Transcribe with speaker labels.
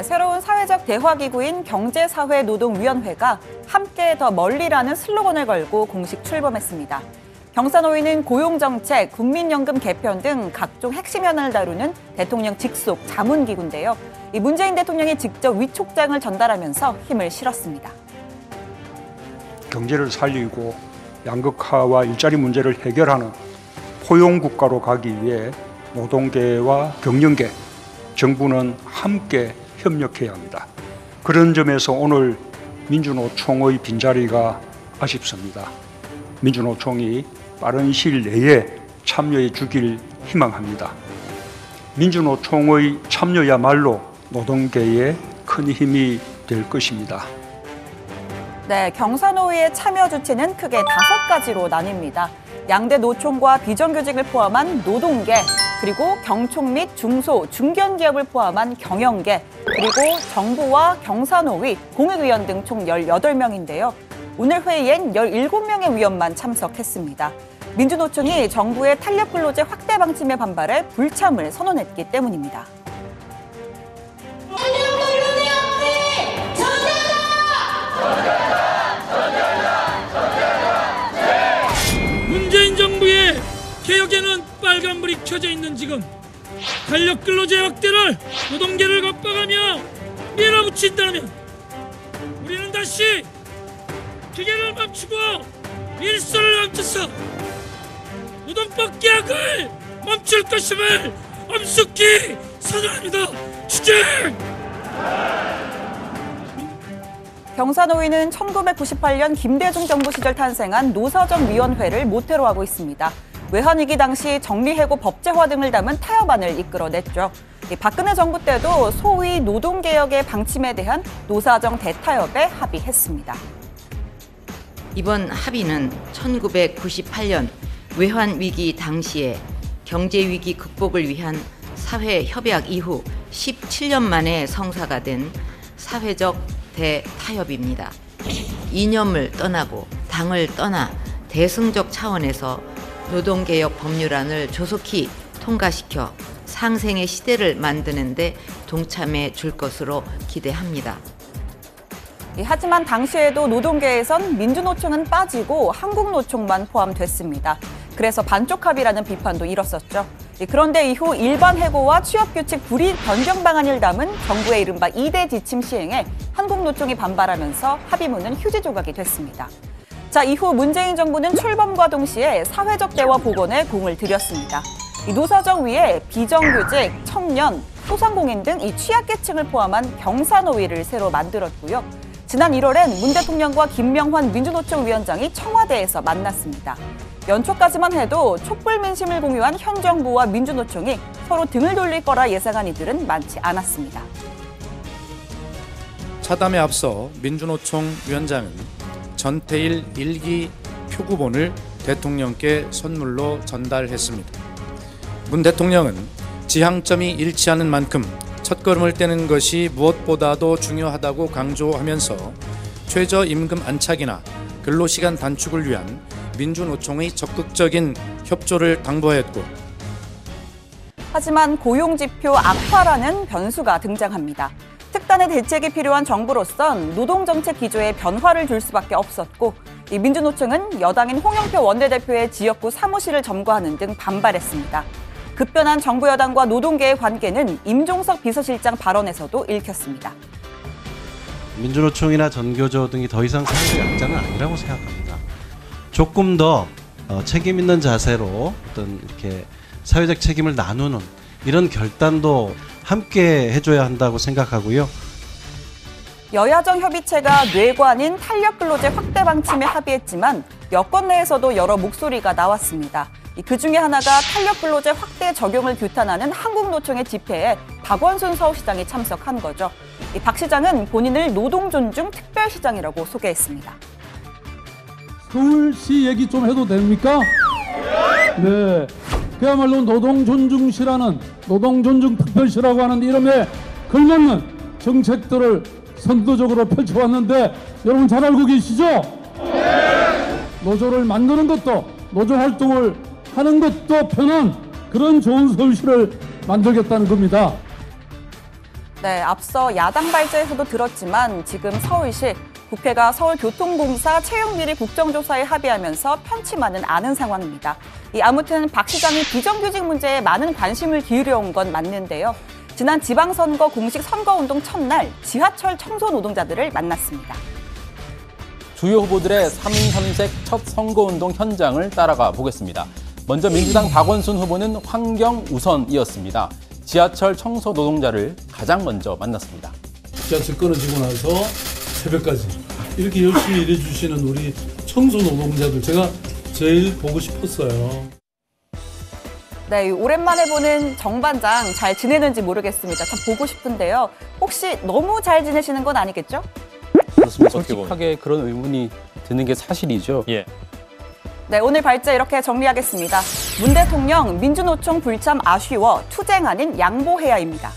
Speaker 1: 새로운 사회적 대화기구인 경제사회노동위원회가 함께 더 멀리라는 슬로건을 걸고 공식 출범했습니다. 경사노위는 고용정책, 국민연금 개편 등 각종 핵심 현안을 다루는 대통령 직속 자문기구인데요. 이 문재인 대통령이 직접 위촉장을 전달하면서 힘을 실었습니다.
Speaker 2: 경제를 살리고 양극화와 일자리 문제를 해결하는 포용국가로 가기 위해 노동계와 경영계, 정부는 함께 협력해야 합니다. 그런 점에서 오늘 민주노총의 빈자리가 아쉽습니다. 민주노총이 빠른 시일 내에 참여해 주길 희망합니다. 민주노총의 참여야말로 노동계에 큰 힘이 될 것입니다.
Speaker 1: 네, 경사노위의 참여 주체는 크게 5가지로 나뉩니다. 양대 노총과 비정규직을 포함한 노동계, 그리고 경총 및 중소, 중견기업을 포함한 경영계, 그리고 정부와 경사노위, 공익위원 등 총 18명인데요. 오늘 회의엔 17명의 위원만 참석했습니다. 민주노총이 정부의 탄력근로제 확대 방침에 반발해 불참을 선언했기 때문입니다.
Speaker 3: 문재인 정부의 개혁에는 빨간불이 켜져 있는 지금 탄력근로제 확대를 노동계를 겁박하며 밀어붙인다면 우리는 다시 기계를 멈추고 일선을 멈춰서 노동법 계약을 멈출 것임을 엄숙히 선언합니다. 추진!
Speaker 1: 경사노위는 1998년 김대중 정부 시절 탄생한 노사정위원회를 모태로 하고 있습니다. 외환위기 당시 정리해고 법제화 등을 담은 타협안을 이끌어냈죠. 박근혜 정부 때도 소위 노동개혁의 방침에 대한 노사정 대타협에 합의했습니다.
Speaker 4: 이번 합의는 1998년 외환위기 당시에 경제위기 극복을 위한 사회협약 이후 17년 만에 성사가 된 사회적 대타협입니다. 이념을 떠나고 당을 떠나 대승적 차원에서 노동개혁 법률안을 조속히 통과시켜 상생의 시대를 만드는 데 동참해 줄 것으로 기대합니다.
Speaker 1: 하지만 당시에도 노동계에선 민주노총은 빠지고 한국노총만 포함됐습니다. 그래서 반쪽 합의라는 비판도 일었었죠. 그런데 이후 일반 해고와 취업규칙 불이익 변경 방안을 담은 정부의 이른바 2대 지침 시행에 한국노총이 반발하면서 합의문은 휴지 조각이 됐습니다. 자, 이후 문재인 정부는 출범과 동시에 사회적 대화 복원에 공을 들였습니다. 이 노사정위에 비정규직, 청년, 소상공인 등 이 취약계층을 포함한 경사노위를 새로 만들었고요. 지난 1월엔 문 대통령과 김명환 민주노총 위원장이 청와대에서 만났습니다. 연초까지만 해도 촛불 민심을 공유한 현 정부와 민주노총이 서로 등을 돌릴 거라 예상한 이들은 많지 않았습니다.
Speaker 5: 차담에 앞서 민주노총 위원장은 전태일 일기 표구본을 대통령께 선물로 전달했습니다. 문 대통령은 지향점이 일치하는 만큼 첫걸음을 떼는 것이 무엇보다도 중요하다고 강조하면서 최저임금 안착이나 근로시간 단축을 위한 민주노총의 적극적인 협조를 당부했고, 하지만
Speaker 1: 고용지표 악화라는 변수가 등장합니다. 특단의 대책이 필요한 정부로선 노동정책 기조에 변화를 줄 수밖에 없었고, 이 민주노총은 여당인 홍영표 원내대표의 지역구 사무실을 점거하는 등 반발했습니다. 급변한 정부 여당과 노동계의 관계는 임종석 비서실장 발언에서도 읽혔습니다.
Speaker 6: 민주노총이나 전교조 등이 더 이상 사회적 약자는 아니라고 생각합니다. 조금 더 책임 있는 자세로 어떤 이렇게 사회적 책임을 나누는 이런 결단도 함께 해줘야 한다고 생각하고요.
Speaker 1: 여야정 협의체가 뇌관인 탄력근로제 확대 방침에 합의했지만 여권 내에서도 여러 목소리가 나왔습니다. 그중에 하나가 탄력근로제 확대 적용을 규탄하는 한국노총의 집회에 박원순 서울시장이 참석한 거죠. 박 시장은 본인을 노동존중 특별시장이라고 소개했습니다.
Speaker 7: 서울시 얘기 좀 해도 됩니까? 네. 그야말로 노동존중시라는 노동존중 특별시라고 하는 이름에 걸맞는 정책들을 선도적으로 펼쳐왔는데 여러분 잘 알고 계시죠? 노조를 만드는 것도 노조 활동을 하는 것도 편한 그런 좋은 서울시를 만들겠다는 겁니다.
Speaker 1: 네, 앞서 야당 발제에서도 들었지만 지금 서울시 국회가 서울교통공사 채용비리 국정조사에 합의하면서 편치만은 않은 상황입니다. 아무튼 박 시장이 비정규직 문제에 많은 관심을 기울여온 건 맞는데요. 지난 지방선거 공식 선거운동 첫날 지하철 청소 노동자들을 만났습니다.
Speaker 8: 주요 후보들의 3인 3색 첫 선거운동 현장을 따라가 보겠습니다. 먼저 민주당 박원순 후보는 환경 우선이었습니다. 지하철 청소 노동자를 가장 먼저 만났습니다.
Speaker 7: 지하철 끊어지고 나서 새벽까지 이렇게 열심히 일해주시는 우리 청소 노동자들 제가 제일 보고 싶었어요.
Speaker 1: 네, 오랜만에 보는 정 반장 잘 지내는지 모르겠습니다. 참 보고 싶은데요. 혹시 너무 잘 지내시는 건 아니겠죠?
Speaker 8: 그렇습니다. 솔직하게 그런 의문이 드는 게 사실이죠. 예.
Speaker 1: 네, 오늘 발제 이렇게 정리하겠습니다. 문 대통령 민주노총 불참 아쉬워 투쟁하는 양보해야입니다.